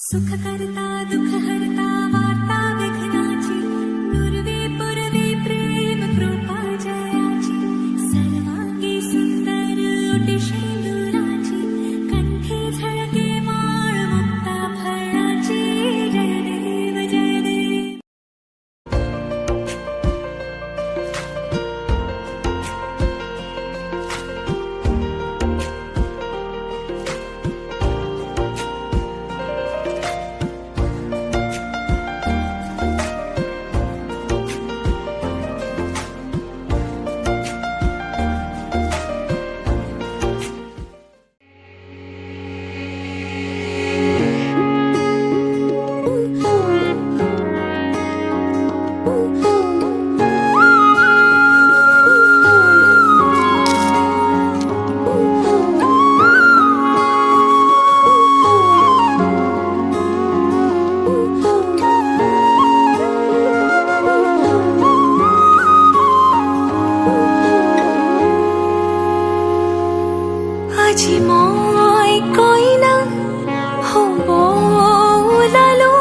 सुख करता दुख हरता वार्ता विघ्नाची पूर्वे पूर्वे प्रेम कृपा जयाची सर्वांगी सुंदर ओटी शेंदुराची कंठी झळके माळ मुक्ता फळाची जय देव जय देव। আজি মই কইনা হ'ব ওলালো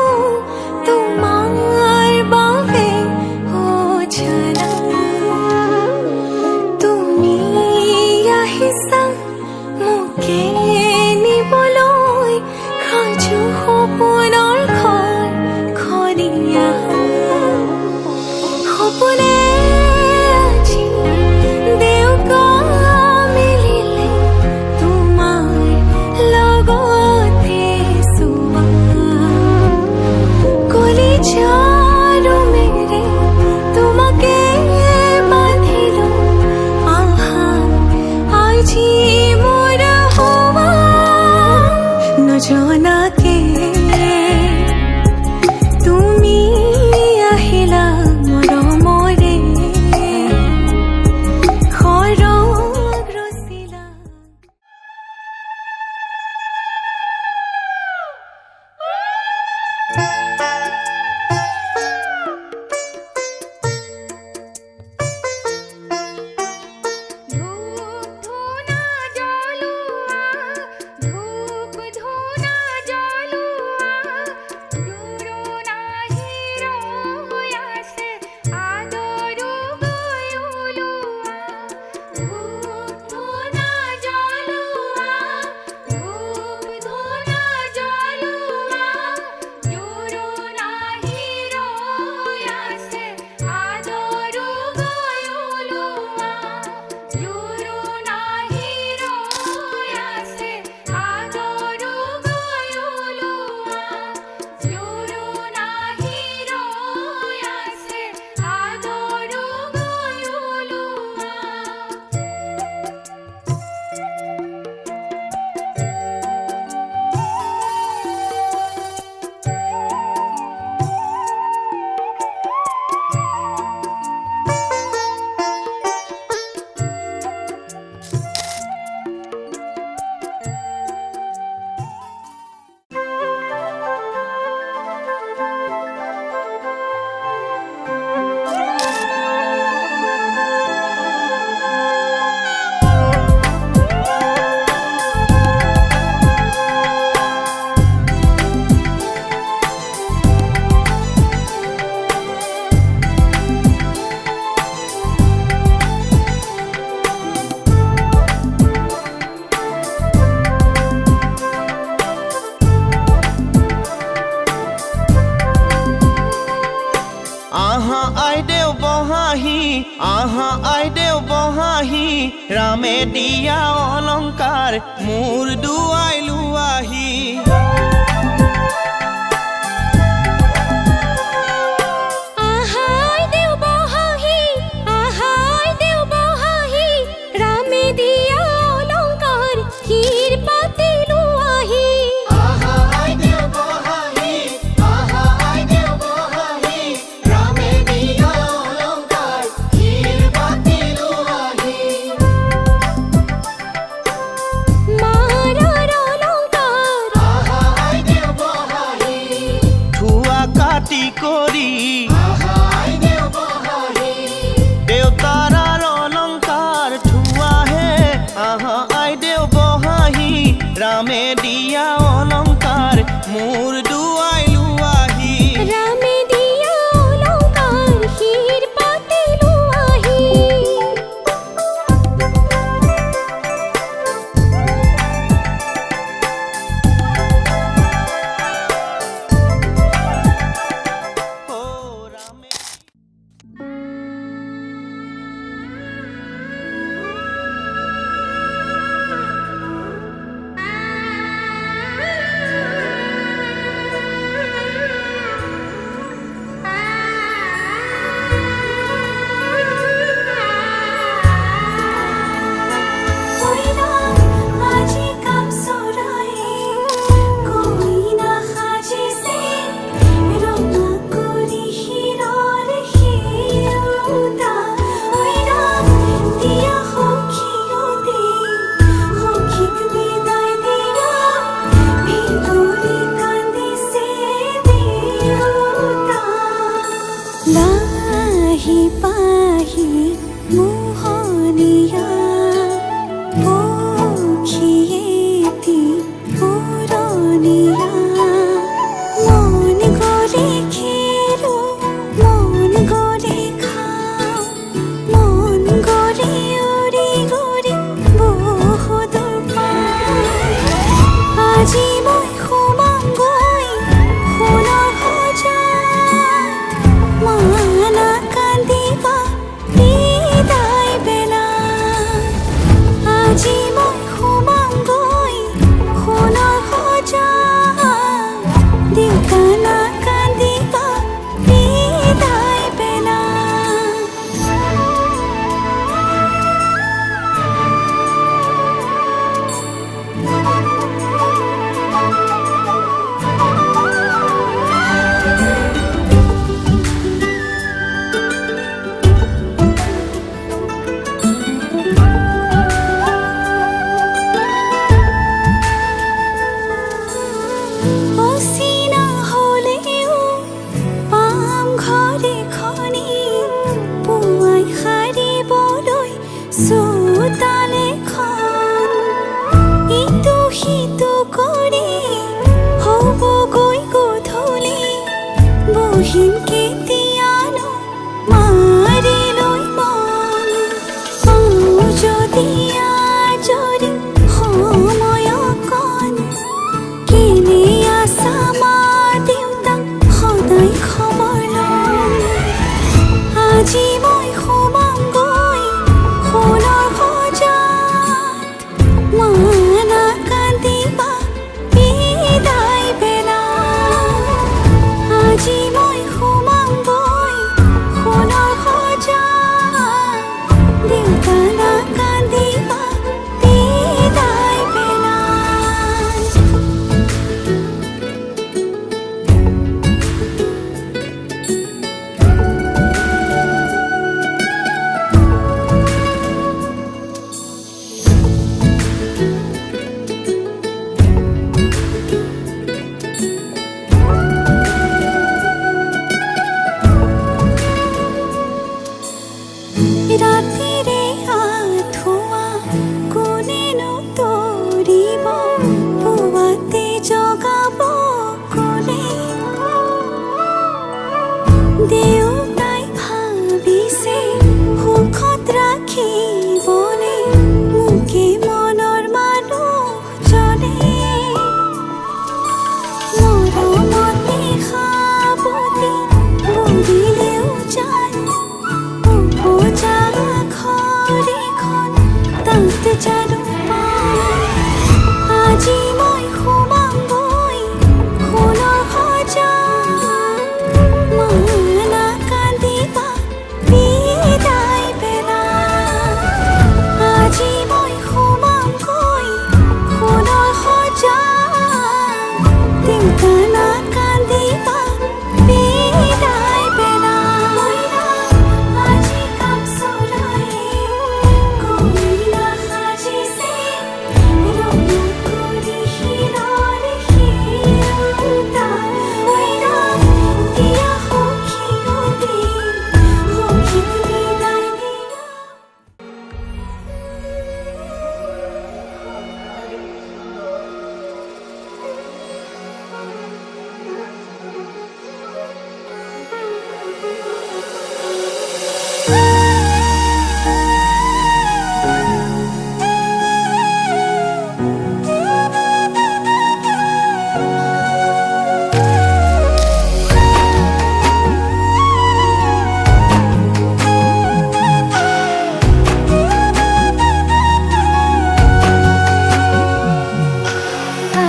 তোমাৰ বাবে অজানা তুমি আহিছা মোকে নিবলৈ সাজু সপোনৰ ঘৰ খনিয়া সপোনে জনাকে তুমি আহিলা মৰমৰে খৰগ ৰচিলা। আহা আইদেউ বহাহি ৰামে দিয়া অলংকাৰ মোৰ দুৱাইলো আহি। মাৰাৰ অচিনা হলেও পাম ঘৰে খনি পুৱাই সাৰিবলৈ চোতাল এখন ইটো সিটো কৰি হ'বগৈ গধূলি বহিম কেতিয়ানো মাৰিলৈ মন পাওঁ যদি আজৰি সময় অকণ কেনে আছা মা দেউতাক সদায় খবৰ লওঁ আজি মই সোমামগৈ সোণৰ সজাত মা নাকান্দিবা বিদায় বেলা আজি মই সোমামগৈ সোণৰ সজাত দেউতা নাকান্দিবা বিদায় বেলা ৰাতিৰে আঁঠুৱা কোনেনো তৰিব পুৱাতে জগাব কোনে দেউতাই ভাবিছে সুখত ৰাখিবনে মোকে মনৰ মানুহজনে মৰমতে সাৱটি বুলিলেও যায় উপজা ঘৰখন তাত জানো পায় আজি মই সোমামগৈ সোণৰ সজাত মা নাকান্দিবা বিদায় বেলা আজি মই সোমামগৈ সোণৰ সজাত দেউতা নাকান্দিবা বিদায় বেলা আজি কাম চলাই কইনা সাজিছে ৰঙা কৰি শিৰৰ শিৰোতা দিয়া সখী গতি সখীক বিদায় দিয়া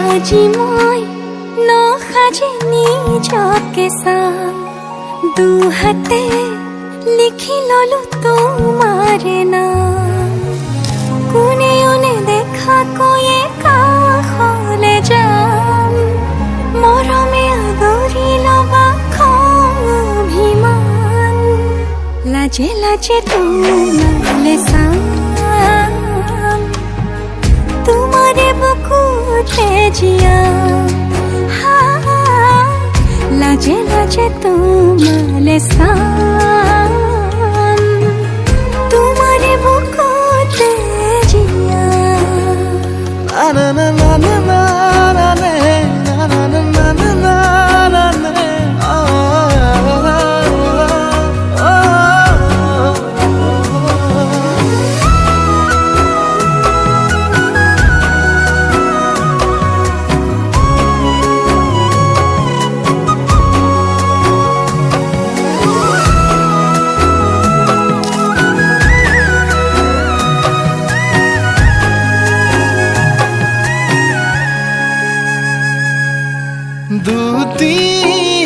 আজি মই নসাজি নিজকে চাম দুহাতে লিখি ললো তোমাৰ নাম কোনেও নেদেখাকৈয়ে কাষলে যাম মৰমে আদৰি ল'বা খং অভিমান লাজে লাজে তোমালে চাম তোমাৰে বুকুতে জিয়া লাজে লাজে তোমালে চাম তোমাৰে বুকুতে জিয়া na na na na na na na na na na na na na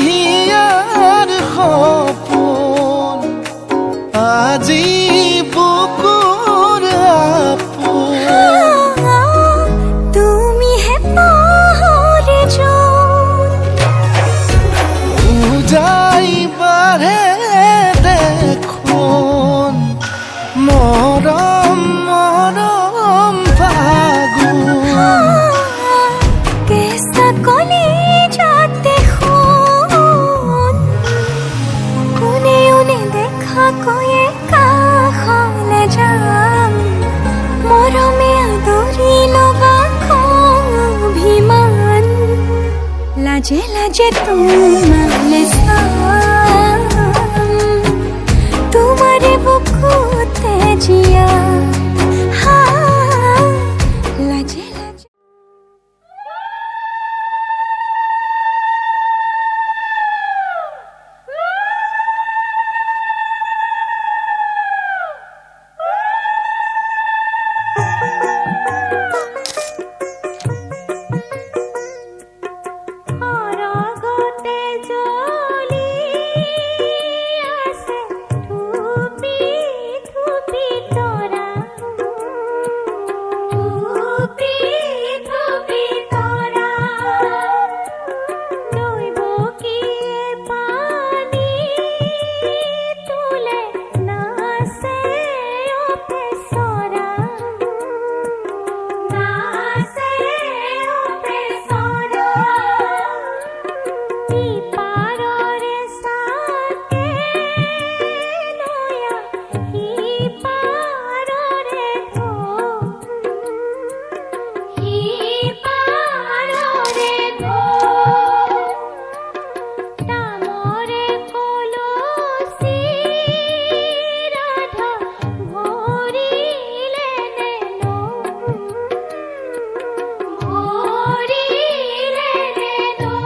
দুটিয়াৰ সপোন আজি বুকুৰ আপোন তুমিহে পাহৰি যোন উজাই বাঢ়ে দেখোন মৰম মৰম ফাগুন কেঁচা কলি লাজে লাজে তোমালে সাম তোমারে বুকুতে জিয়া লাজে লাজে অরগতে জ্বলি আছে ধুপি ধুপি তোরা ধুপি ধুপি তোরা নইব কি পানি তুলে নাসে ওপে সরা নাসে ওপে সরা পাররে সাথে নয়া হি পাররে ধো হি পাররে ধো তামরে কলসি রাধা ভরিলে নেনো ভরিলে নেনো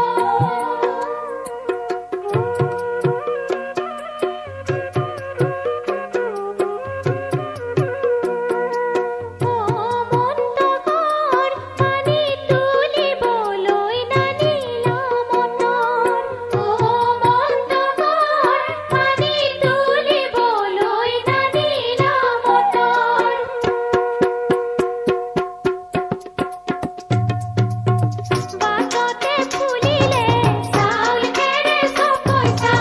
ও মন্তকর পানি তুলিবলৈ নানিলা মনৰ ও মন্তকৰ পানি তুলিবলৈ নানিলা মনৰ বাটতে ফুলিলে চাউল খেৰে চপইচা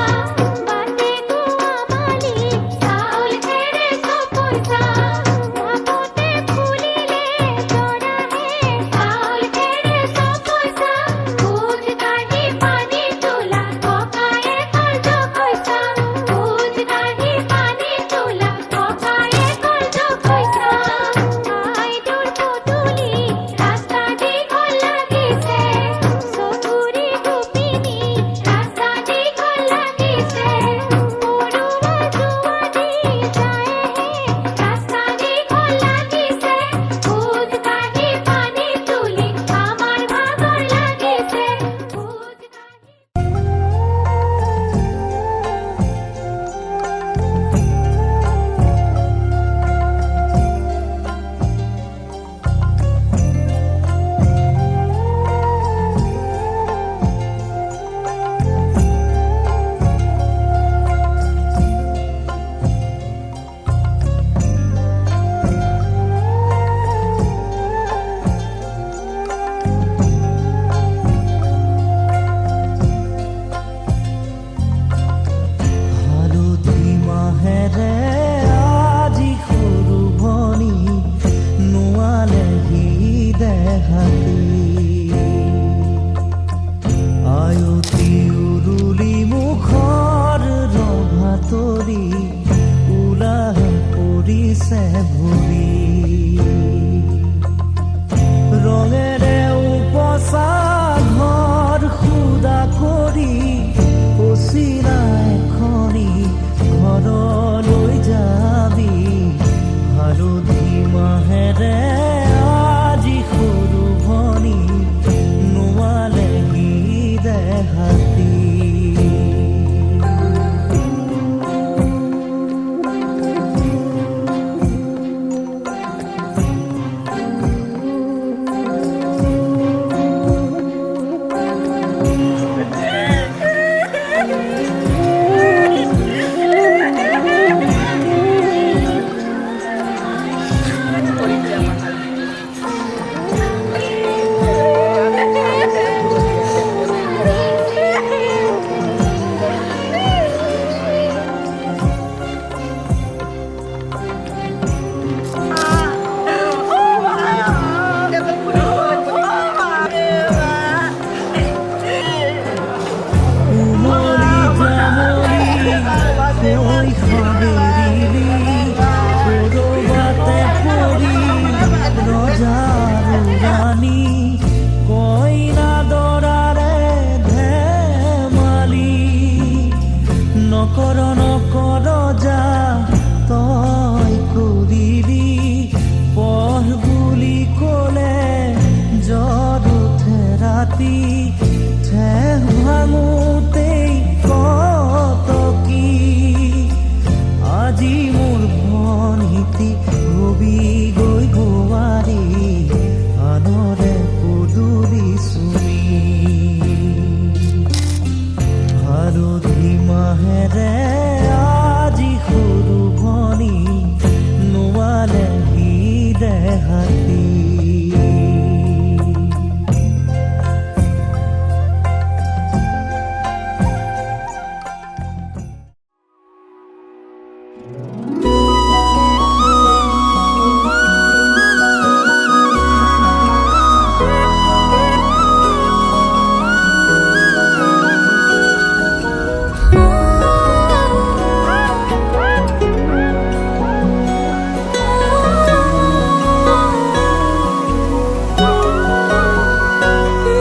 বাটে গোৱামালি চাউল খেৰে চপইচা বাটতে ফুলিলে জৰাহে চাউল খেৰে চপইচা ভোজ কাঢ়ি পানী তোলা ককায়ে কৰ্জ কৈছা ভোজ কাঢ়ি পানী তোলা ককায়ে কৰ্জ কৈছা আইদুৰ পদূলি ৰাস্তা দীঘল লাগিছে চকুৰি গোপিনী ৰাস্তা দীঘল লাগিছে পৰুৱা জোৱানী যায়হে ৰাস্তা দীঘল লাগিছে ভোজ কাঢ়ি পানী তুলি আমাৰ ভাগৰ লাগিছে ভোজ কাঢ়ি হালধি মাহেৰে আজি সৰু ভনী নোৱালেহি দেহাতি আয়তি উৰুলি মুখৰ ৰভা তৰি ওলাহ পৰিছে ভৰি ৰঙেৰে উপচা ঘৰ সুদা কৰি পচিৰা এখনি ঘৰলৈ যাবি হালধি মাহেৰে আজি সৰু ভনী নোৱালেহি দেহাতি ভাঙোতেই কত কি আজি মোৰ ভনীতি হবি গৈ গোৱাৰী আনৰে পদূলি চুমি হালধি মাহেৰে আজি সৰু ভনী নোৱালে সি দেহাতী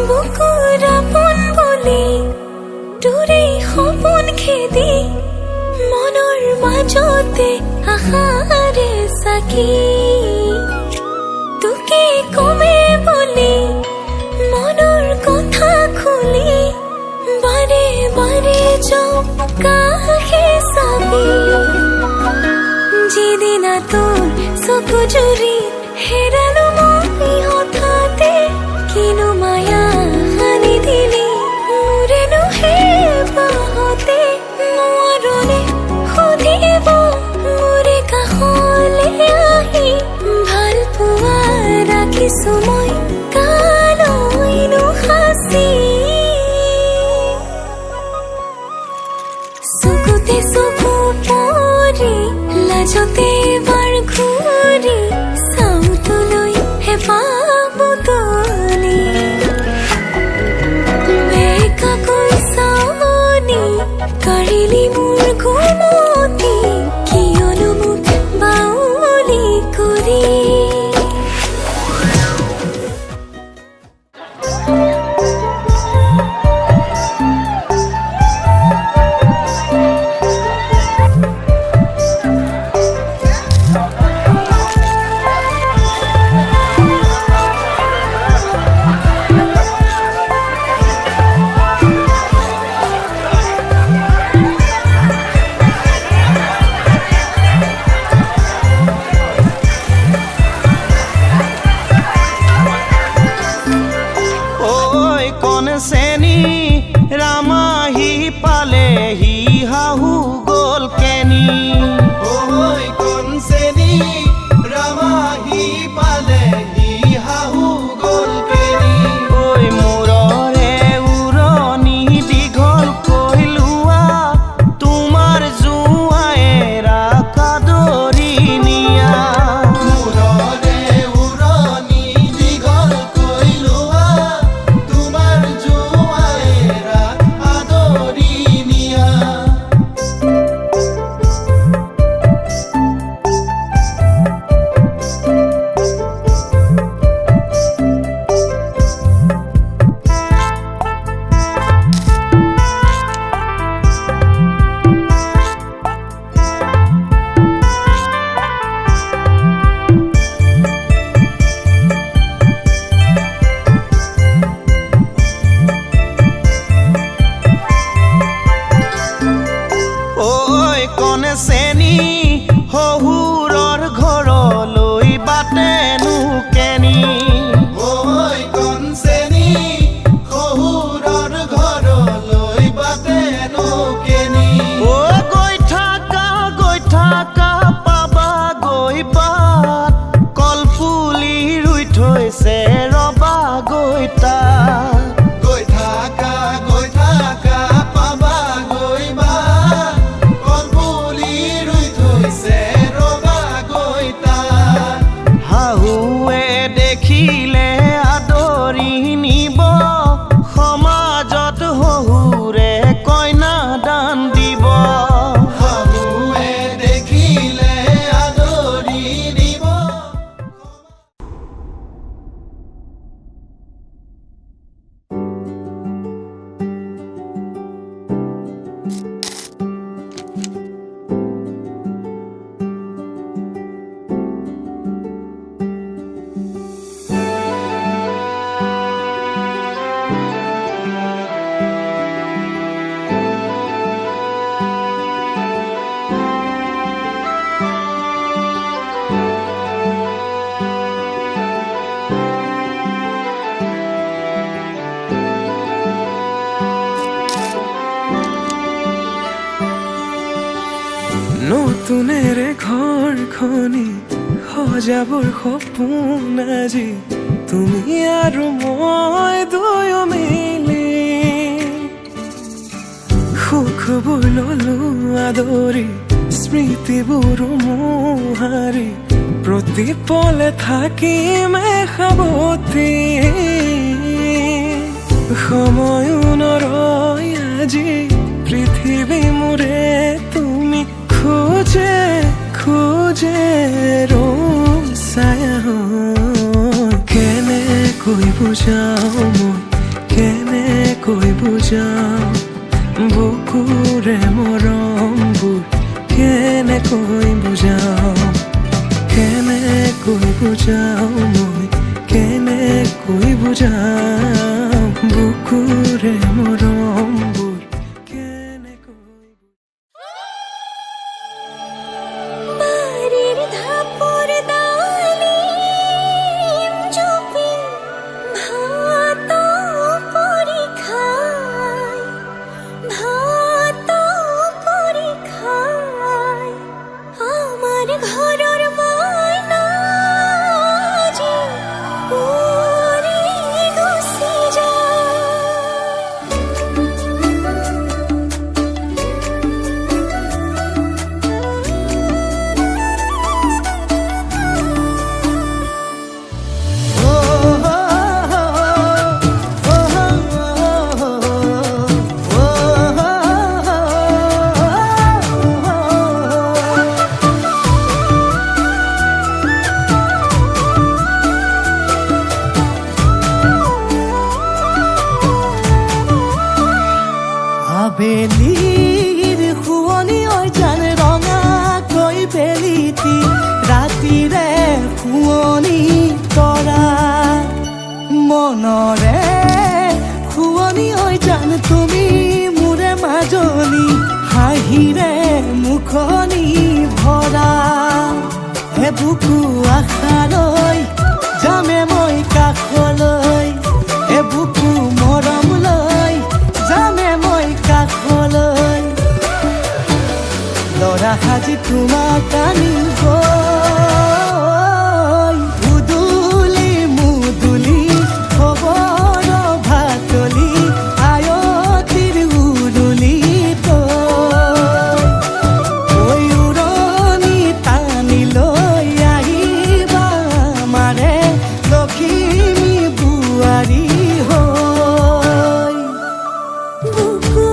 বুকুৰ আপোন বুলি দূৰে সপোন খেদি মনৰ মাজতে আশাৰে চাকি তোকে কমে বুলি মনৰ কথা খুলি বাৰে বাৰে যাওঁ কাষে চাবি যিদিনা তোৰ চকু জুৰি হেৰালো মই হঠাতে কিনো মায়া সানি দিলি মোৰেনো সেই বাহতে নোৱাৰোনে সুধিব মোৰে কাষলে আহি ভাল পোৱা ৰাখিছো মই কালৈনো সাঁচি চকুতে চকু পৰি লাজতে এবাৰ ঘূৰি চাওঁ তোলৈ হেঁপাহ বুটলি বেকাকৈ চাৱনি কাঢ়িলি মোৰ ঘুমতি কিয়নো মোক বাউলি কৰি নতুনেৰে ঘৰখনি সজাবৰ সপোন আজি তুমি আৰু মই দুয়ো মিলি সুখবোৰ ললো আদৰি স্মৃতিবোৰ মোহাৰি প্ৰতি পলে থাকিম সাৱতি সময়ো নৰয় আজি পৃথিৱী মোৰে তুমি খোজে খোজে ৰং ছায়া কেনেকৈ বুজাওঁ মই কেনেকৈ বুজাওঁ বুকুৰে মৰমবোৰ কেনেকৈ বুজাওঁ কেনেকৈ বুজাওঁ মই কেনেকৈ বুজাওঁ বুকুৰে মৰমবোৰ কেনেকৈ বাড়িৰ ধাপৰ ডালিম জপি ভাত পৰীক্ষায় আমাৰ ঘৰেৰ ময়না যে উড়ে গুছি যায় আবেলিৰ শুৱনি ঐ জান ৰঙাকৈ বেলিটি ৰাতিৰে শুৱনি তৰা মনৰে শুৱনি ঐ জান তুমি মোৰে মাজনী হাঁহিৰে মুখনি ভৰা হে বুকু আশালৈ যামে মই কাষলৈ হে বুকু মৰম লৈ যামে মই কাষলৈ লৰা সাজি তোমাক আনিব উদুলি মুদুলি খবৰ ভাতলি আয়তিৰ উৰুলি তই উৰণি টানি লৈ আহিবা আমাৰে লখিমী বোৱাৰী হৈ বুকু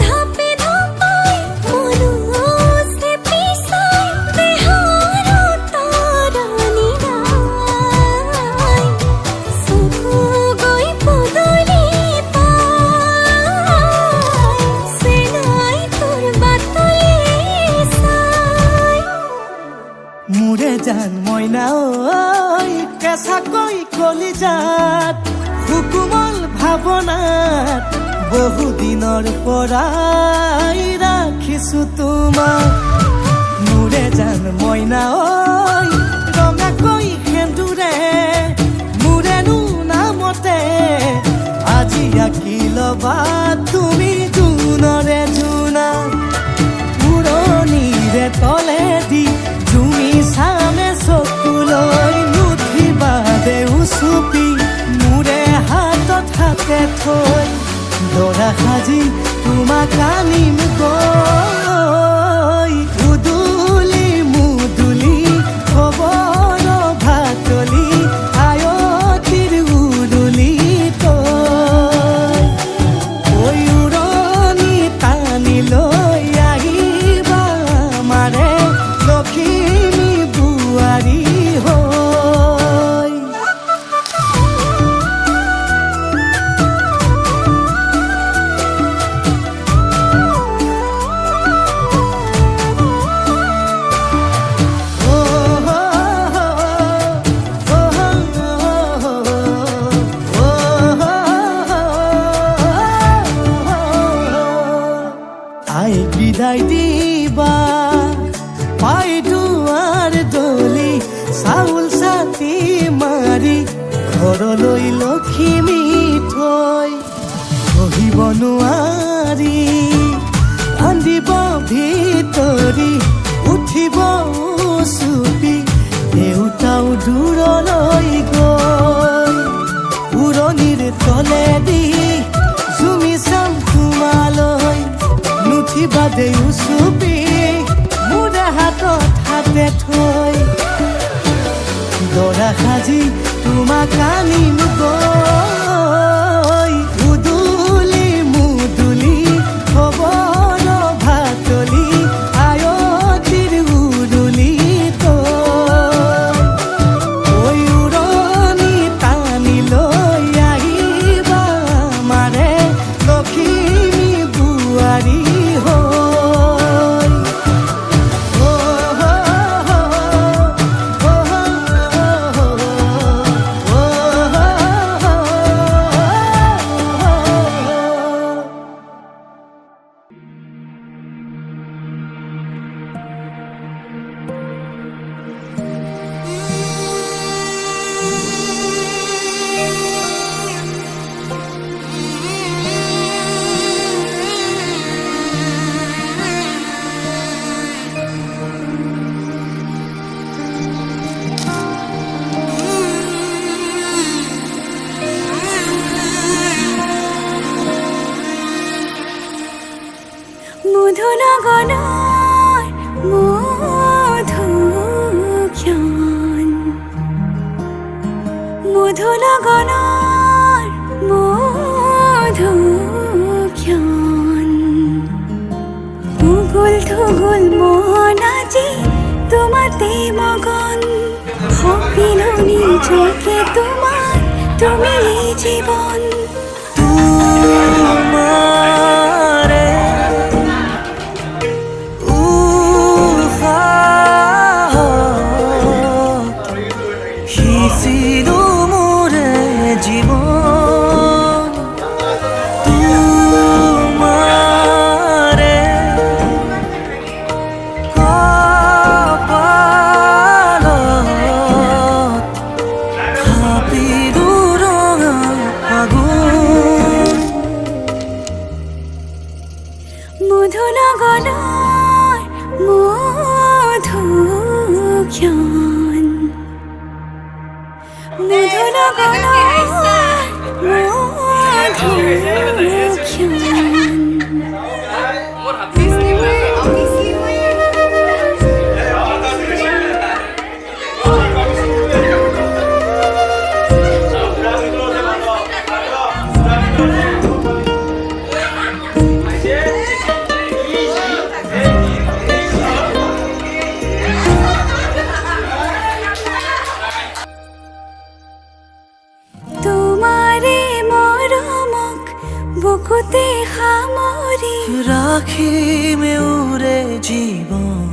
ধাপে ধাপাই মনুষ্যে পিছাই দেহৰ তৰণি গাই চকু গৈ পদূলি পাই চেনাই তোৰ বাটলি চাই মোৰে জান মইনা ঐ কেঁচাকৈ কলিজাত সুকুমল ভাৱনাত বহুদিনৰ পৰাই ৰাখিছো তোমাক মোৰে জান মইনা ঐ ৰঙাকৈ সেন্দুৰে মোৰেনো নামতে আজি আঁকি ল'বা তুমি জোনৰে জোনা উৰণিৰে তলেদি জুমি চামে চকুলৈ নুঠিবা দেউ চুপি মোৰে হাতত হাতে থৈ দৰা সাজি তোমাক আনিম গৈ উদুলি মুদুলি খবৰ ভাতলি আয়তিৰ উৰুলি তই উৰণি টানি লৈ আহিবা আমাৰে লখিমী বোৱাৰী হৈ আইক বিদায় দিবা পাই দুৱাৰ দলি চাউল চাতি মাৰি ঘৰলৈ লখিমী থৈ সহিব নোৱাৰি কান্দিব ভিতৰি উঠিব দেও চুপি মোৰে হাতত হাতে থৈ দৰা সাজি তোমাক আনিম গৈ উদুলি মুদুলি খবৰ ভাতলি আয়তিৰ উৰুলি তই উৰণি টানি লৈ আহিবা মাৰে লখিমী বোৱাৰী হৈ মধুনগনৰ মধুক্ষণ মধুনগনৰ মধুক্ষণ উগুল থুগুল মন আজি তোমাতে মগন সপিলো নিজকে তোমাৰ তুমি জীৱন তোমাৰে সিঁচিলো মোৰে জীৱন তোমাৰে কপালত খাপিলো ৰঙা ফাগুন মধুনগৰৰ মধুক্ষণ মধুনগৰৰ মধুক্ষণ তোমাৰে মৰমক বুকুতে সামৰি ৰাখিমে উৰে জীৱন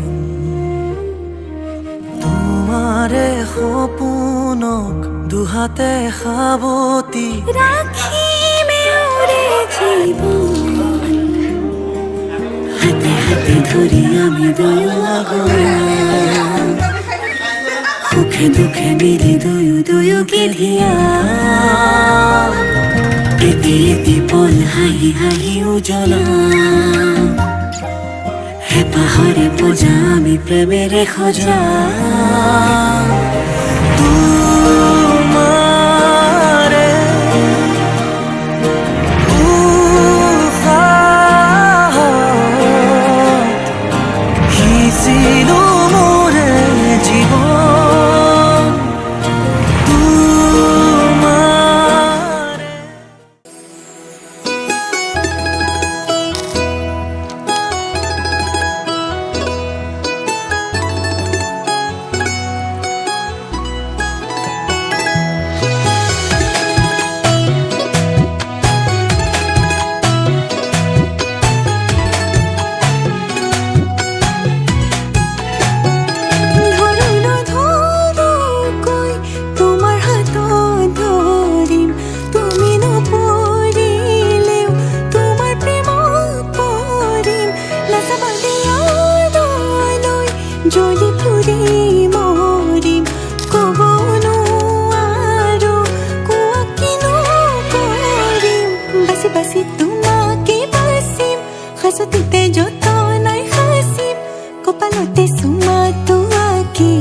তোমাৰে সপোনক দুহাতে সাৱতি ৰাখিমে উৰে জীৱন হাতে হাতে ধৰি আমি দুয়ো আগুৱা সুখে দুখে মিলি দুয়ো দুয়োকে ধিয়া এটি এটি পল হাঁহি হাঁহি উজ্বলা হেঁপাহৰে পূজা আমি প্ৰেমেৰে সজা তোমাৰে উশাহত সিঁচিলো মোৰে জীৱন তোমাৰে যদি ফুৰি মৰিম ক'ব নোৱাৰো কোৱা কিনো কৰিম বাচি বাচি তোমাকে বাচিম সাঁচতিতে যতনাই সাঁচিম কপালতে চুমাটো আঁকি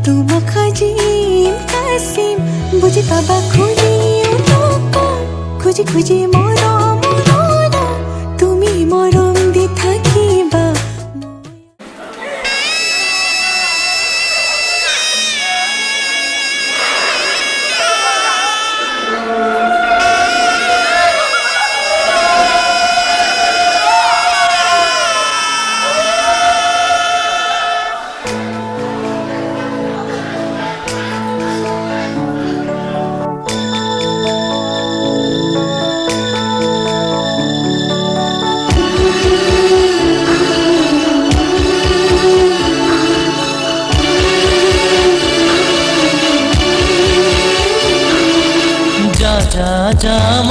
তোমাক সাজিম কাচিম বুজি পাবা খুজিও নকওঁ খুজি খুজি মৰম তুমি মৰম দি থাকিবা যাম